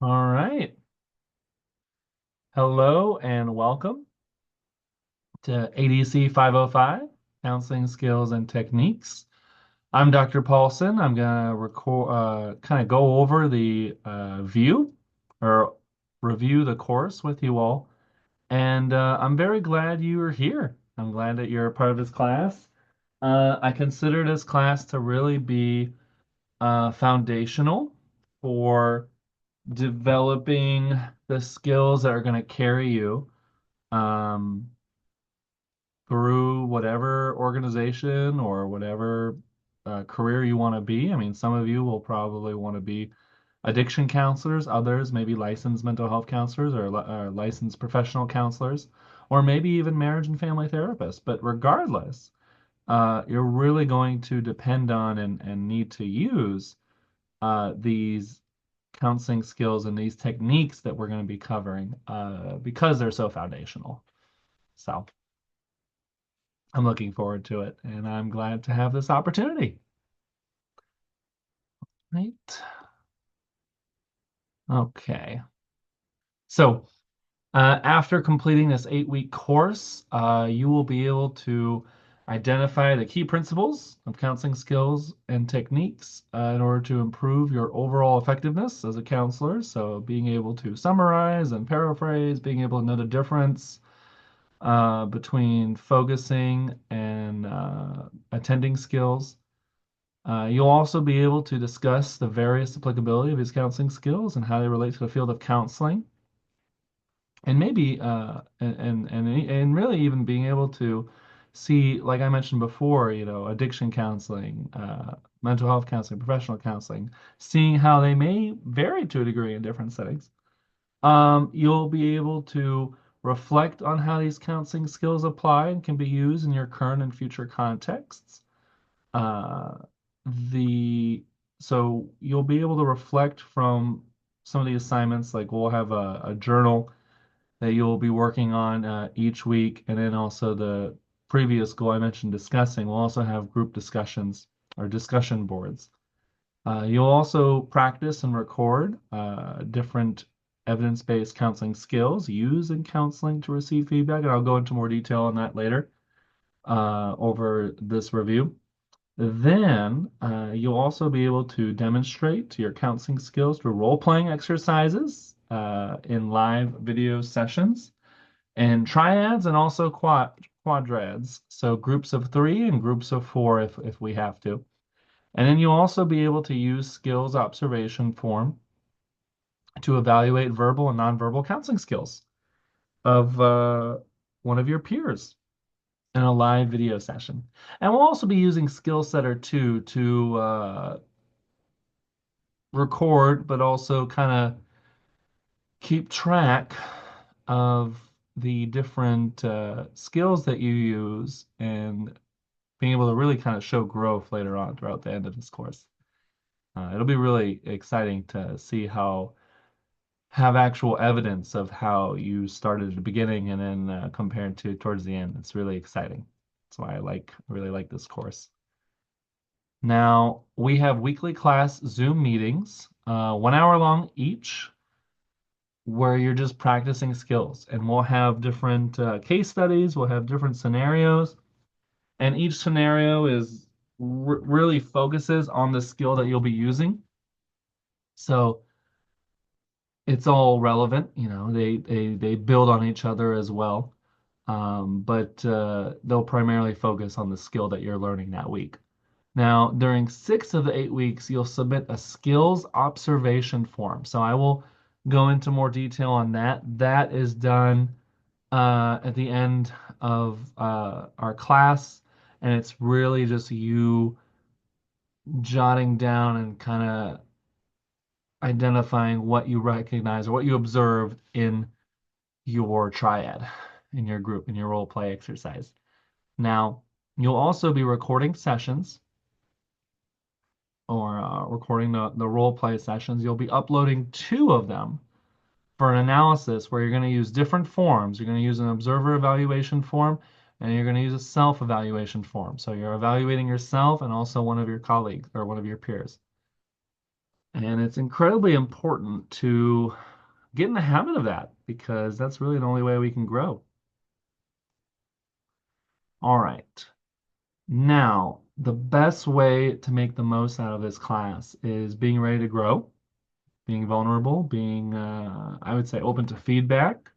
All right. Hello and welcome to ADC 505, Counseling Skills and Techniques. I'm Dr. Paulson. I'm going to record, kind of go over the view or review the course with you all. And I'm very glad you are here. I'm glad that you're a part of this class. I consider this class to really be foundational for developing the skills that are going to carry you um, through whatever organization or whatever career you want to be. I mean, some of you will probably want to be addiction counselors, others maybe licensed mental health counselors or licensed professional counselors, or maybe even marriage and family therapists. But regardless, you're really going to depend on and need to use these counseling skills and these techniques that we're going to be covering because they're so foundational. So I'm looking forward to it, and I'm glad to have this opportunity. Right. Okay. So after completing this 8-week course, you will be able to identify the key principles of counseling skills and techniques in order to improve your overall effectiveness as a counselor. So being able to summarize and paraphrase, being able to know the difference between focusing and attending skills. You'll also be able to discuss the various applicability of these counseling skills and how they relate to the field of counseling, and maybe and really even being able to see, like I mentioned before, addiction counseling, mental health counseling, professional counseling, seeing how they may vary to a degree in different settings. You'll be able to reflect on how these counseling skills apply and can be used in your current and future contexts. Uh, the so you'll be able to reflect from some of the assignments, like we'll have a journal that you'll be working on each week, and then also the previous goal I mentioned discussing. We'll also have group discussions or discussion boards. You'll also practice and record different evidence-based counseling skills used in counseling to receive feedback, and I'll go into more detail on that later over this review. Then you'll also be able to demonstrate your counseling skills through role-playing exercises in live video sessions and triads and also quadrads. So groups of 3 and groups of 4 if we have to. And then you'll also be able to use skills observation form to evaluate verbal and nonverbal counseling skills of one of your peers in a live video session. And we'll also be using Skill Setter 2 to record, but also kind of keep track of the different skills that you use and being able to really kind of show growth later on throughout the end of this course. It'll be really exciting to see how have actual evidence of how you started at the beginning and then compared to towards the end. It's really exciting. That's why really like this course. Now, we have weekly class Zoom meetings, 1 hour long each, where you're just practicing skills. And we'll have different case studies, we'll have different scenarios, and each scenario is really focuses on the skill that you'll be using. So it's all relevant, they build on each other as well. But they'll primarily focus on the skill that you're learning that week. Now, during 6 of the 8 weeks, you'll submit a skills observation form. So I will go into more detail on that. That is done at the end of our class, and it's really just you jotting down and kind of identifying what you recognize or what you observed in your triad, in your group, in your role play exercise. Now, you'll also be recording sessions or recording the role play sessions. You'll be uploading 2 of them for an analysis where you're going to use different forms. You're going to use an observer evaluation form and you're going to use a self-evaluation form. So you're evaluating yourself and also one of your colleagues or one of your peers. And it's incredibly important to get in the habit of that because that's really the only way we can grow. All right. Now, the best way to make the most out of this class is being ready to grow, being vulnerable, being, I would say, open to feedback.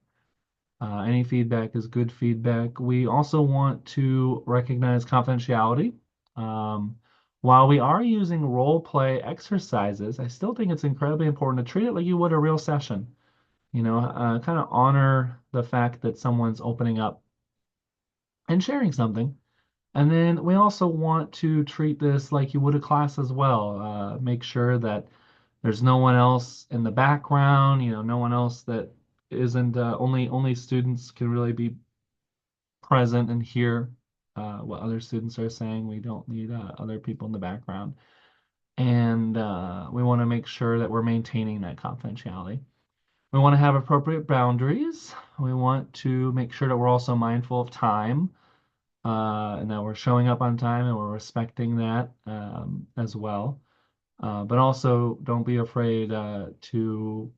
Any feedback is good feedback. We also want to recognize confidentiality. Um, while we are using role play exercises, I still think it's incredibly important to treat it like you would a real session. Kind of honor the fact that someone's opening up and sharing something. And then we also want to treat this like you would a class as well. Make sure that there's no one else in the background, no one else that isn't only students can really be present and hear what other students are saying. We don't need other people in the background. And we want to make sure that we're maintaining that confidentiality. We want to have appropriate boundaries. We want to make sure that we're also mindful of time and that we're showing up on time and we're respecting that as well. But also, don't be afraid to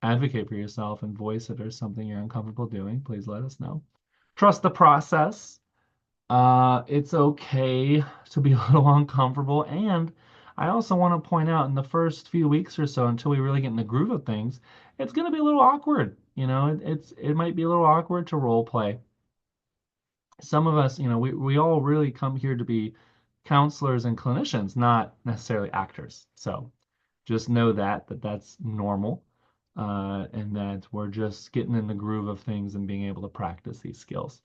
advocate for yourself and voice it or something you're uncomfortable doing. Please let us know. Trust the process. It's okay to be a little uncomfortable. And I also want to point out in the first few weeks or so, until we really get in the groove of things, it's going to be a little awkward. It might be a little awkward to role play. Some of us, we all really come here to be counselors and clinicians, not necessarily actors. So just know that that's normal, and that we're just getting in the groove of things and being able to practice these skills.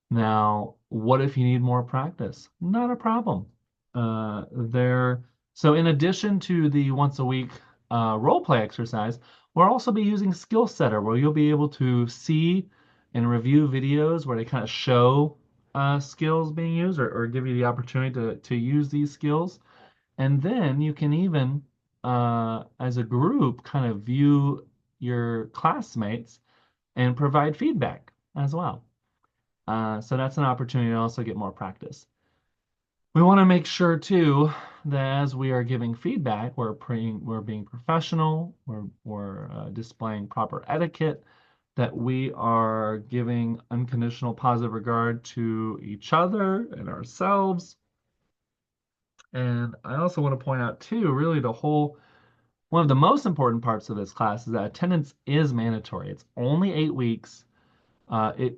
Now, what if you need more practice? Not a problem. There. So in addition to the once a week role play exercise, we'll also be using Skill Setter, where you'll be able to see and review videos where they kind of show skills being used or give you the opportunity to use these skills. And then you can even, as a group, kind of view your classmates and provide feedback as well. So that's an opportunity to also get more practice. We want to make sure too that as we are giving feedback, we're being professional, we're displaying proper etiquette, that we are giving unconditional positive regard to each other and ourselves. And I also want to point out too, really one of the most important parts of this class is that attendance is mandatory. It's only 8 weeks.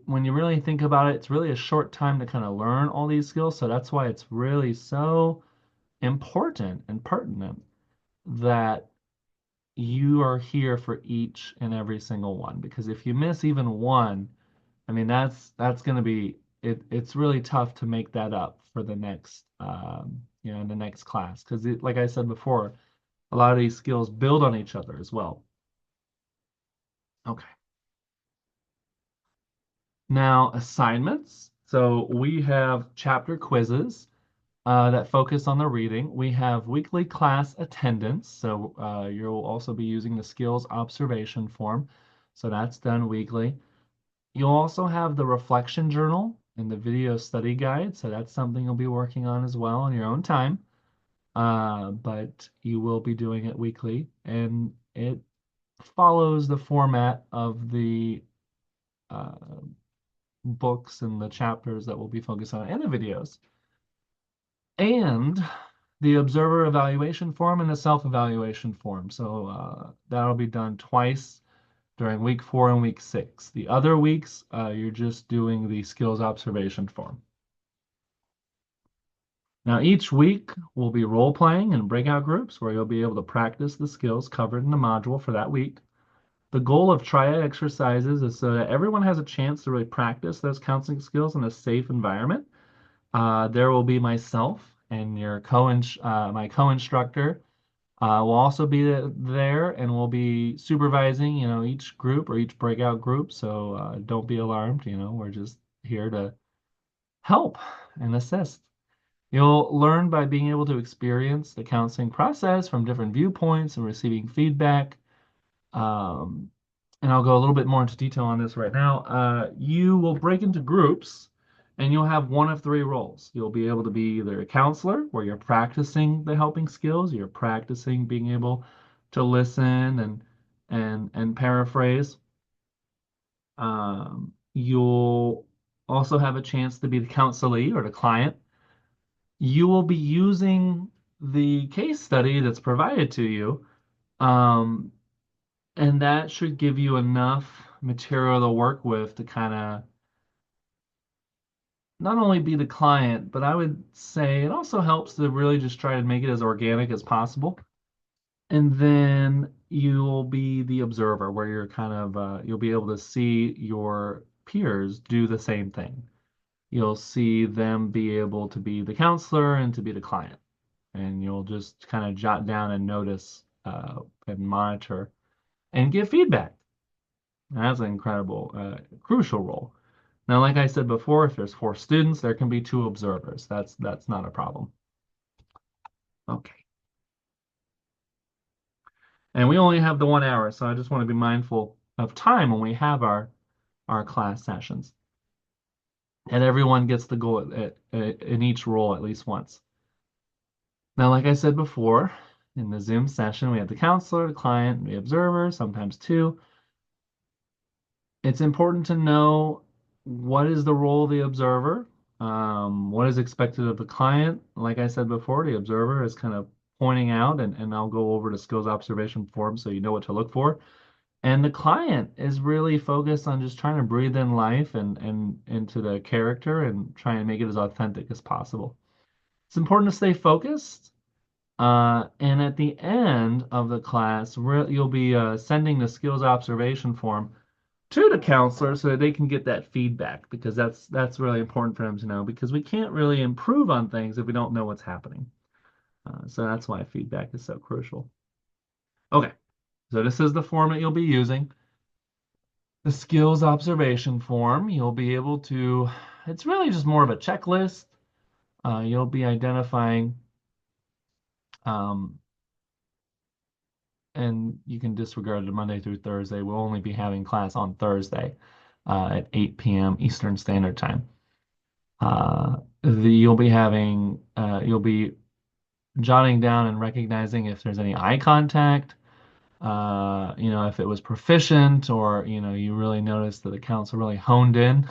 When you really think about it, it's really a short time to kind of learn all these skills. So that's why it's really so important and pertinent that you are here for each and every single one. Because if you miss even one, I mean that's going to be it. It's really tough to make that up for the next in the next class. Because like I said before, a lot of these skills build on each other as well. Okay. Now, assignments. So we have chapter quizzes that focus on the reading. We have weekly class attendance. So you'll also be using the skills observation form. So that's done weekly. You'll also have the reflection journal and the video study guide. So that's something you'll be working on as well in your own time. But you will be doing it weekly. And it follows the format of the uh, books and the chapters that we'll be focused on and the videos. And the observer evaluation form and the self-evaluation form. So that'll be done twice during week 4 and week 6. The other weeks, you're just doing the skills observation form. Now, each week we'll be role playing in breakout groups where you'll be able to practice the skills covered in the module for that week. The goal of triad exercises is so that everyone has a chance to really practice those counseling skills in a safe environment. There will be myself and my co-instructor. We'll also be there and we'll be supervising, each group or each breakout group. So don't be alarmed. We're just here to help and assist. You'll learn by being able to experience the counseling process from different viewpoints and receiving feedback. Um, and I'll go a little bit more into detail on this right now. You will break into groups And you'll have one of three roles. You'll be able to be either a counselor, where you're practicing the helping skills, you're practicing being able to listen and paraphrase. You'll also have a chance to be the counselee or the client. You will be using the case study that's provided to you, um, and that should give you enough material to work with to kind of not only be the client, but I would say it also helps to really just try to make it as organic as possible. And then you'll be the observer, where you're kind of you'll be able to see your peers do the same thing. You'll see them be able to be the counselor and to be the client, and you'll just kind of jot down and notice and monitor and give feedback. That's an incredible, crucial role. Now, like I said before, if there's four students, there can be two observers. That's not a problem. Okay. And we only have the 1 hour, so I just want to be mindful of time when we have our class sessions. And everyone gets to go in each role at least once. Now, like I said before, in the Zoom session, we have the counselor, the client, the observer, sometimes two. It's important to know what is the role of the observer, what is expected of the client. Like I said before, the observer is kind of pointing out, and I'll go over the skills observation form so you know what to look for. And the client is really focused on just trying to breathe in life and into the character and try and make it as authentic as possible. It's important to stay focused. And at the end of the class, you'll be sending the skills observation form to the counselor so that they can get that feedback, because that's really important for them to know, because we can't really improve on things if we don't know what's happening. So that's why feedback is so crucial. Okay, so this is the form that you'll be using. The skills observation form, you'll be able to, it's really just more of a checklist. You'll be identifying, um, and you can disregard the Monday through Thursday. We'll only be having class on Thursday at 8 p.m. Eastern Standard Time. You'll be jotting down and recognizing if there's any eye contact, if it was proficient, or, you really noticed that the counselor really honed in.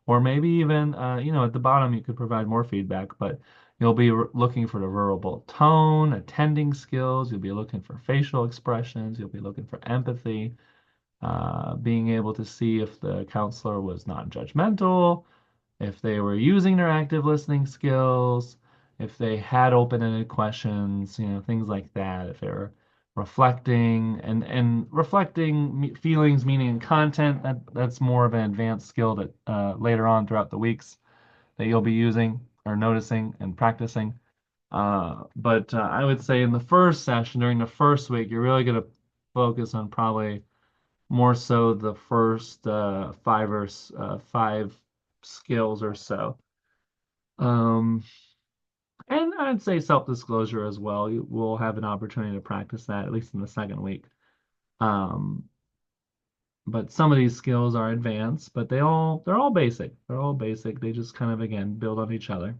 Or maybe even, at the bottom, you could provide more feedback, but you'll be looking for the verbal tone, attending skills. You'll be looking for facial expressions. You'll be looking for empathy, being able to see if the counselor was non-judgmental, if they were using their active listening skills, if they had open-ended questions, things like that, if they were reflecting and reflecting feelings, meaning, and content. That's more of an advanced skill that later on throughout the weeks that you'll be using or noticing and practicing. But I would say in the first session, during the first week, you're really going to focus on probably more so the first five skills or so. Um, and I'd say self-disclosure as well. You will have an opportunity to practice that at least in the second week. Um, but some of these skills are advanced, but they're all basic. They're all basic. They just kind of, again, build on each other.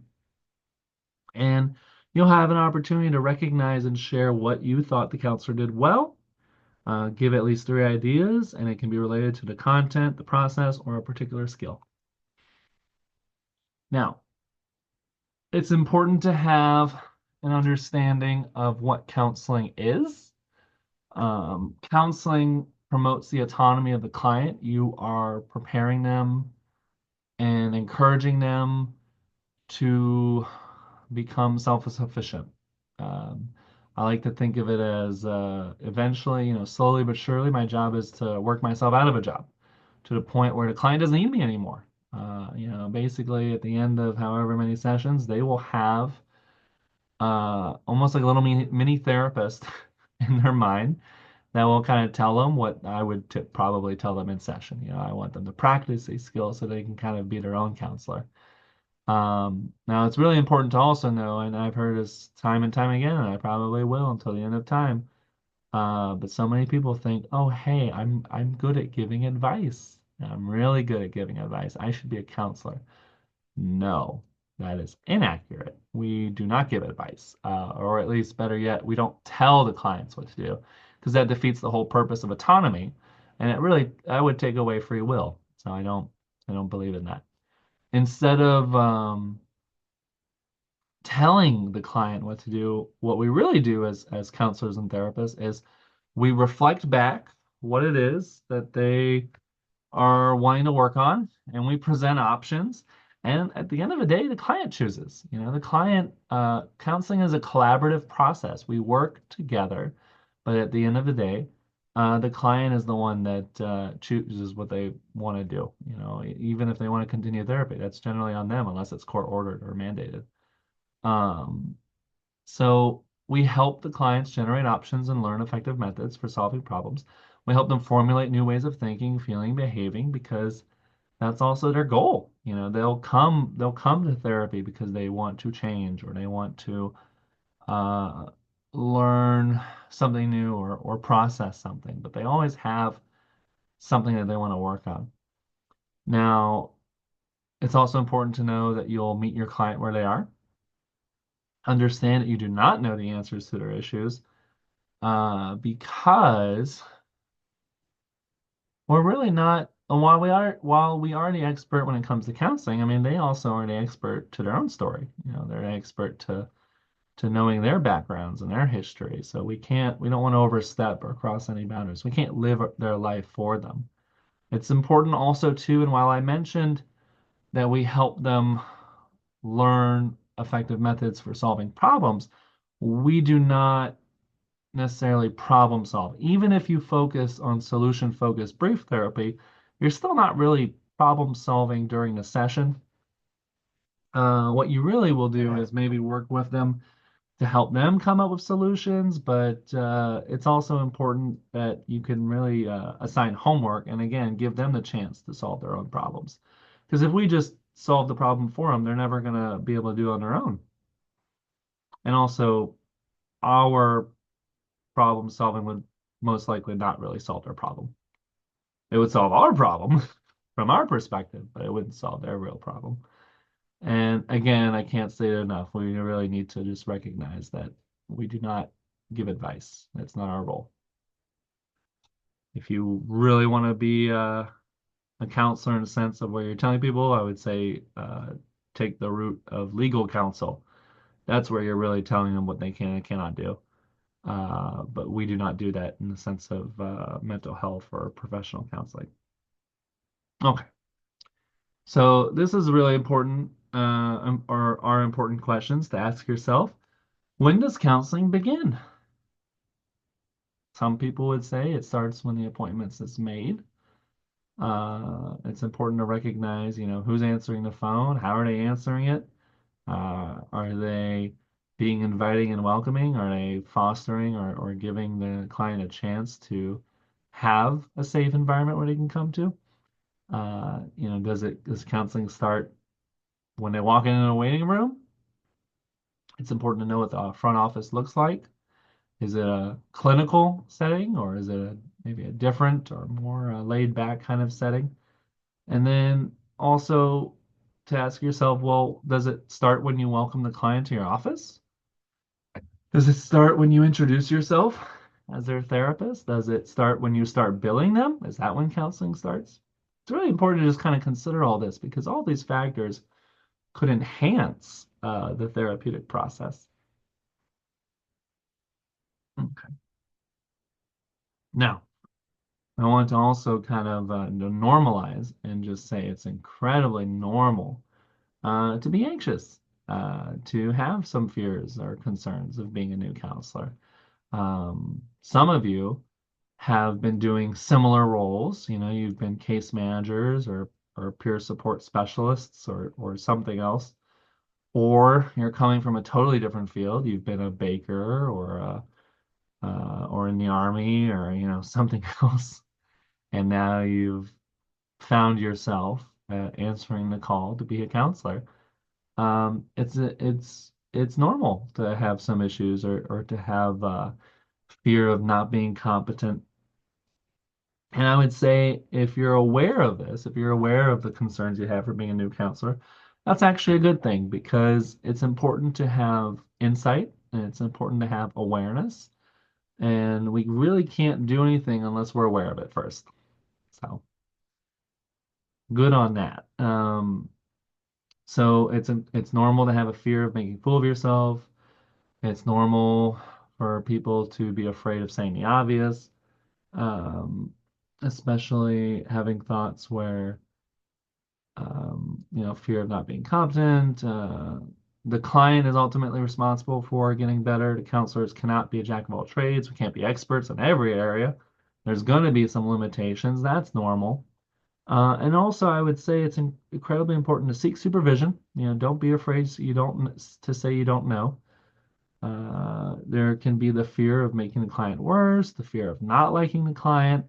And you'll have an opportunity to recognize and share what you thought the counselor did well. Give at least three ideas, and it can be related to the content, the process, or a particular skill. Now, it's important to have an understanding of what counseling is. Counseling promotes the autonomy of the client. You are preparing them and encouraging them to become self-sufficient. Um, I like to think of it as eventually, slowly but surely, my job is to work myself out of a job to the point where the client doesn't need me anymore. Basically at the end of however many sessions, they will have almost like a little mini therapist in their mind that will kind of tell them what I would probably tell them in session. I want them to practice these skills so they can kind of be their own counselor. Now, it's really important to also know, and I've heard this time and time again, and I probably will until the end of time. But so many people think, oh, hey, I'm good at giving advice. I'm really good at giving advice. I should be a counselor. No, that is inaccurate. We do not give advice, or at least better yet, we don't tell the clients what to do because that defeats the whole purpose of autonomy, and it really, I would take away free will. So I don't believe in that. Instead of telling the client what to do, what we really do as counselors and therapists is we reflect back what it is that they are wanting to work on, and we present options. And at the end of the day, the client chooses. You know, the client counseling is a collaborative process. We work together, but at the end of the day, the client is the one that chooses what they want to do. You know, even if they want to continue therapy, that's generally on them unless it's court ordered or mandated. Um, so we help the clients generate options and learn effective methods for solving problems. We help them formulate new ways of thinking, feeling, behaving because that's also their goal. You know, they'll come to therapy because they want to change or they want to uh, learn something new or process something, but they always have something that they want to work on. Now, it's also important to know that you'll meet your client where they are. Understand that you do not know the answers to their issues because we're really not. While we are the expert when it comes to counseling, I mean, they also are the expert to their own story. You know, they're an expert to knowing their backgrounds and their history. So we don't want to overstep or cross any boundaries. We can't live their life for them. It's important also too, and while I mentioned that we help them learn effective methods for solving problems, we do not necessarily problem solve. Even if you focus on solution focused brief therapy, you're still not really problem solving during the session. What you really will do is maybe work with them to help them come up with solutions, but it's also important that you can really assign homework and again give them the chance to solve their own problems. Because if we just solve the problem for them, they're never going to be able to do it on their own. And also, our problem solving would most likely not really solve their problem. It would solve our problem from our perspective, but it wouldn't solve their real problem. And again, I can't say it enough. We really need to just recognize that we do not give advice. That's not our role. If you really want to be a counselor in the sense of where you're telling people, I would say take the route of legal counsel. That's where you're really telling them what they can and cannot do. But we do not do that in the sense of mental health or professional counseling. Okay, so this is really important, or are important questions to ask yourself. When does counseling begin? Some people would say it starts when the appointment is made. It's important to recognize, you know, who's answering the phone, how are they answering it? Are they being inviting and welcoming? Are they fostering or giving the client a chance to have a safe environment where they can come to? You know, does counseling start when they walk in a waiting room? It's important to know what the front office looks like. Is it a clinical setting or is it maybe a different or more laid back kind of setting? And then also to ask yourself, well, does it start when you welcome the client to your office? Does it start when you introduce yourself as their therapist? Does it start when you start billing them? Is that when counseling starts? It's really important to just kind of consider all this because all these factors could enhance the therapeutic process. Okay. Now, I want to also kind of normalize and just say it's incredibly normal to be anxious, to have some fears or concerns of being a new counselor. Some of you have been doing similar roles. You know, you've been case managers or peer support specialists or something else, or you're coming from a totally different field. You've been a baker or in the army or you know something else, and now you've found yourself answering the call to be a counselor. It's normal to have some issues or to have fear of not being competent. And I would say if you're aware of this, if you're aware of the concerns you have for being a new counselor, That's actually a good thing because it's important to have insight and it's important to have awareness. And we really can't do anything unless we're aware of it first. So good on that. So it's normal to have a fear of making a fool of yourself. It's normal for people to be afraid of saying the obvious, especially having thoughts where fear of not being competent. The client is ultimately responsible for getting better. The counselors cannot be a jack of all trades. We can't be experts in every area. There's going to be some limitations. That's normal. And also, I would say it's incredibly important to seek supervision. Don't be afraid to say you don't know. There can be the fear of making the client worse, the fear of not liking the client.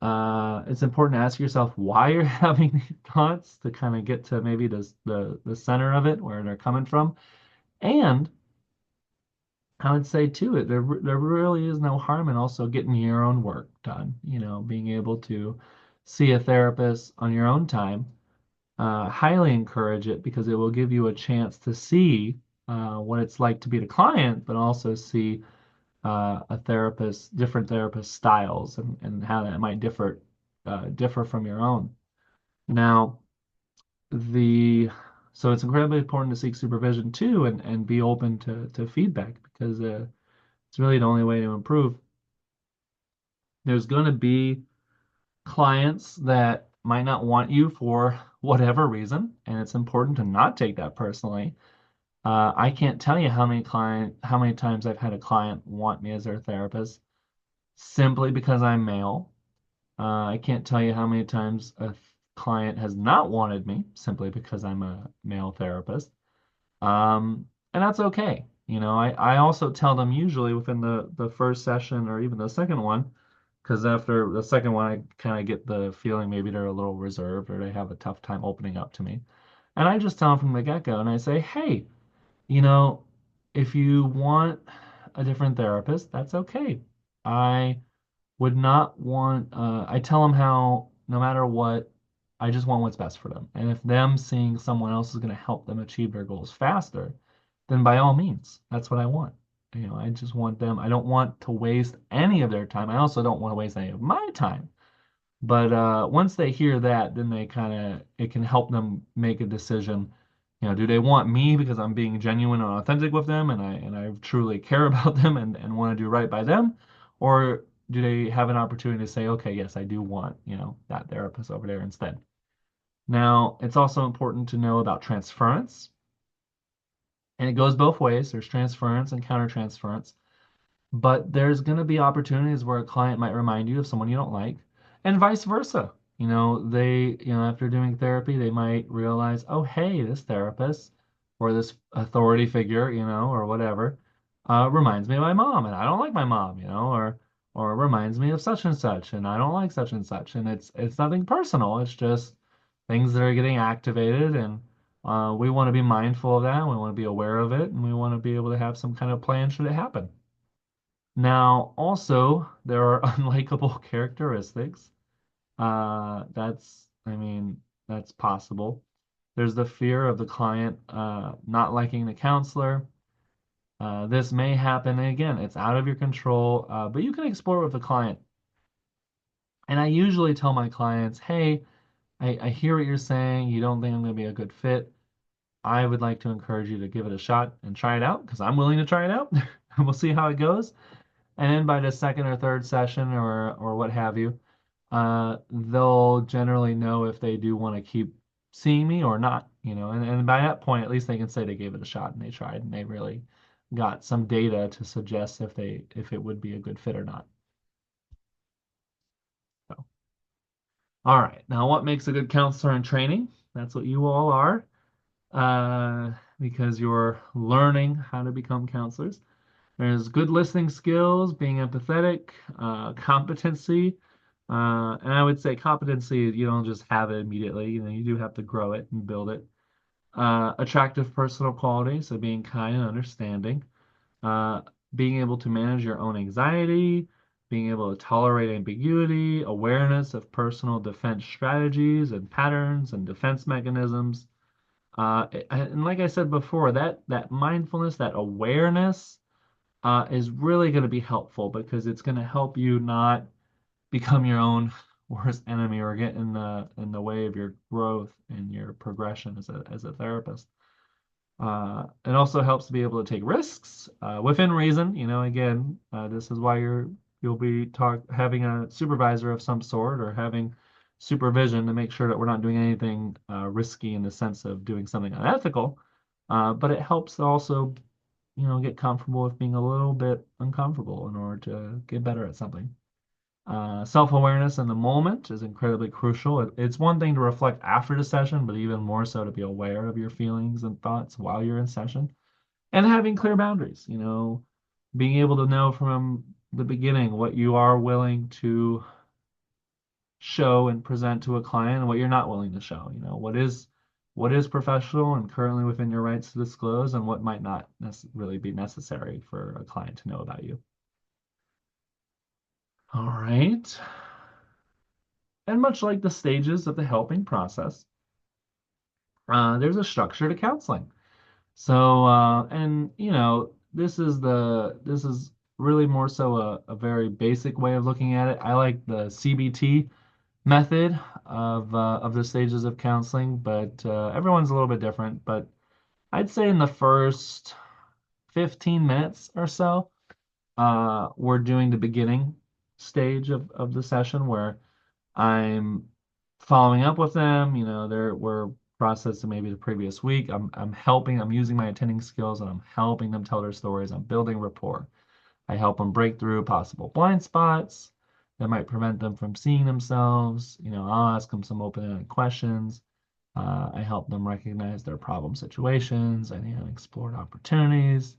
It's important to ask yourself why you're having these thoughts to kind of get to maybe the center of it, where they're coming from. And I would say too, there really is no harm in also getting your own work done. Being able to see a therapist on your own time. Highly encourage it because it will give you a chance to see what it's like to be the client, but also see different therapist styles and how that might differ from your own. Now, the so it's incredibly important to seek supervision too and be open to feedback because it's really the only way to improve. There's going to be clients that might not want you for whatever reason, and it's important to not take that personally. I can't tell you how many times I've had a client want me as their therapist simply because I'm male. I can't tell you how many times a client has not wanted me simply because I'm a male therapist. And that's okay. I also tell them usually within the first session or even the second one, because after the second one, I kind of get the feeling maybe they're a little reserved or they have a tough time opening up to me. And I just tell them from the get-go and I say, hey, you know, if you want a different therapist, that's okay. I would not want, I tell them how no matter what, I just want what's best for them. And if them seeing someone else is going to help them achieve their goals faster, then by all means, that's what I want. I just want them, I don't want to waste any of their time. I also don't want to waste any of my time. But once they hear that, then it can help them make a decision. Do they want me because I'm being genuine and authentic with them and I truly care about them and want to do right by them? Or do they have an opportunity to say, okay, yes, I do want, that therapist over there instead? Now, it's also important to know about transference, and it goes both ways. There's transference and countertransference. But there's going to be opportunities where a client might remind you of someone you don't like, and vice versa. After doing therapy, they might realize, oh, hey, this therapist or this authority figure, or whatever, reminds me of my mom, and I don't like my mom, or reminds me of such and such, and I don't like such and such. And it's nothing personal. It's just things that are getting activated, and we want to be mindful of that. We want to be aware of it, and we want to be able to have some kind of plan should it happen. Now, also, there are unlikable characteristics. I mean, that's possible. There's the fear of the client not liking the counselor. This may happen. And again, it's out of your control, but you can explore with the client. And I usually tell my clients, hey, I hear what you're saying. You don't think I'm going to be a good fit. I would like to encourage you to give it a shot and try it out because I'm willing to try it out. And we'll see how it goes. And then by the second or third session or what have you, they'll generally know if they do want to keep seeing me or not, and by that point, at least they can say they gave it a shot and they tried and they really got some data to suggest if it would be a good fit or not. So, all right. Now, what makes a good counselor in training? That's what you all are, because you're learning how to become counselors. There's good listening skills, being empathetic, competency. And I would say competency, you don't just have it immediately. You do have to grow it and build it. Attractive personal qualities, so being kind and understanding. Uh, Being able to manage your own anxiety, being able to tolerate ambiguity, awareness of personal defense strategies and patterns and defense mechanisms. And like I said before, that mindfulness, that awareness, is really going to be helpful because it's going to help you not become your own worst enemy or get in the way of your growth and your progression as a therapist. It also helps to be able to take risks within reason. Again, this is why you'll be having a supervisor of some sort or having supervision to make sure that we're not doing anything risky in the sense of doing something unethical. But it helps to also, get comfortable with being a little bit uncomfortable in order to get better at something. Self-awareness in the moment is incredibly crucial. It's one thing to reflect after the session, but even more so to be aware of your feelings and thoughts while you're in session and having clear boundaries, being able to know from the beginning what you are willing to show and present to a client and what you're not willing to show. What is professional and currently within your rights to disclose and what might not really be necessary for a client to know about you. All right. And much like the stages of the helping process, there's a structure to counseling. So, and this is really more so a very basic way of looking at it. I like the CBT method of the stages of counseling, but everyone's a little bit different. But I'd say in the first 15 minutes or so, we're doing the beginning stage of the session where I'm following up with them. We're processing maybe the previous week. I'm using my attending skills and I'm helping them tell their stories. I'm building rapport. I help them break through possible blind spots that might prevent them from seeing themselves. I'll ask them some open-ended questions. I help them recognize their problem situations and explore opportunities.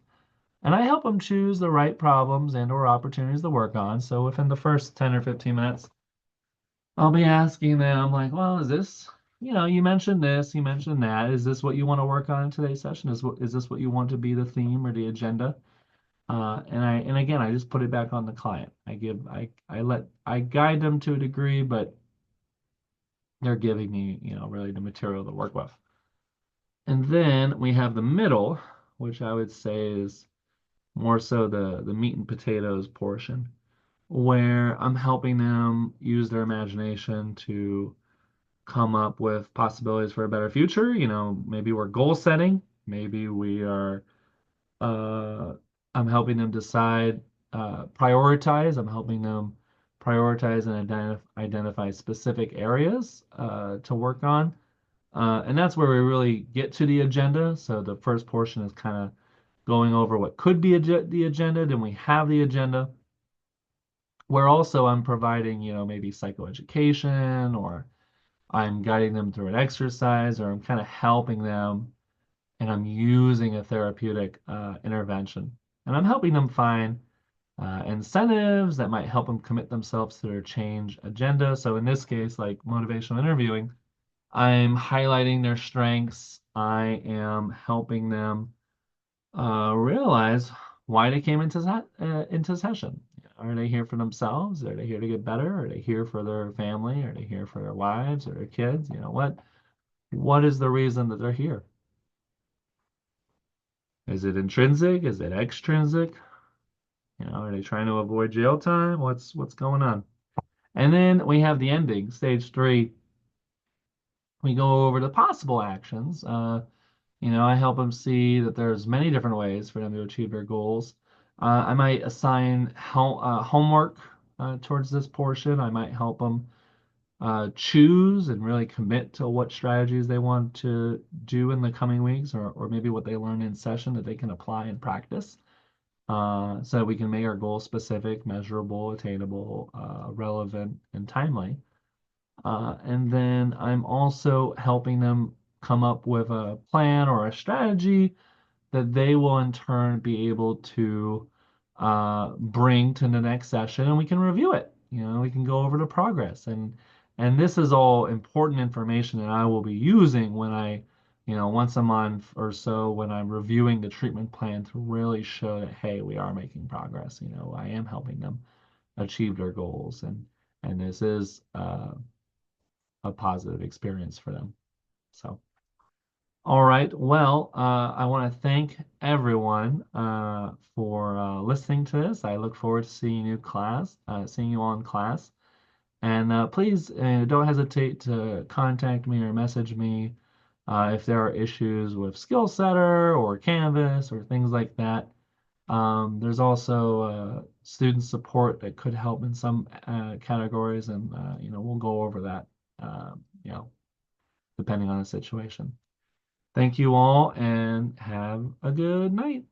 And I help them choose the right problems and or opportunities to work on. So within the first 10 or 15 minutes, I'll be asking them like, well, you mentioned this, you mentioned that. Is this what you want to work on in today's session? Is this what you want to be the theme or the agenda? And again, I just put it back on the client. I guide them to a degree, but they're giving me, really the material to work with. And then we have the middle, which I would say is more so the meat and potatoes portion, where I'm helping them use their imagination to come up with possibilities for a better future. Maybe we're goal setting. Maybe we are, uh, I'm helping them decide, prioritize. I'm helping them prioritize and identify specific areas to work on. And that's where we really get to the agenda. So the first portion is kind of going over what could be the agenda. Then we have the agenda where also I'm providing, maybe psychoeducation or I'm guiding them through an exercise or I'm kind of helping them and I'm using a therapeutic intervention. And I'm helping them find incentives that might help them commit themselves to their change agenda. So in this case, like motivational interviewing, I'm highlighting their strengths. I am helping them realize why they came into session. Are they here for themselves? Are they here to get better? Are they here for their family? Are they here for their wives or their kids? What is the reason that they're here? Is it intrinsic? Is it extrinsic? Are they trying to avoid jail time? What's going on? And then we have the ending, stage three. We go over the possible actions. I help them see that there's many different ways for them to achieve their goals. I might assign homework towards this portion. I might help them choose and really commit to what strategies they want to do in the coming weeks, or maybe what they learn in session that they can apply in practice, so that we can make our goals specific, measurable, attainable, relevant, and timely. And then I'm also helping them come up with a plan or a strategy that they will in turn be able to bring to the next session, and we can review it. We can go over the progress, and this is all important information that I will be using when once a month or so when I'm reviewing the treatment plan to really show that, hey, we are making progress. I am helping them achieve their goals, and this is a positive experience for them. So. All right. Well, I want to thank everyone for listening to this. I look forward to seeing you all in class. And please don't hesitate to contact me or message me if there are issues with SkillSetter or Canvas or things like that. There's also student support that could help in some categories, and we'll go over that, depending on the situation. Thank you all, and have a good night.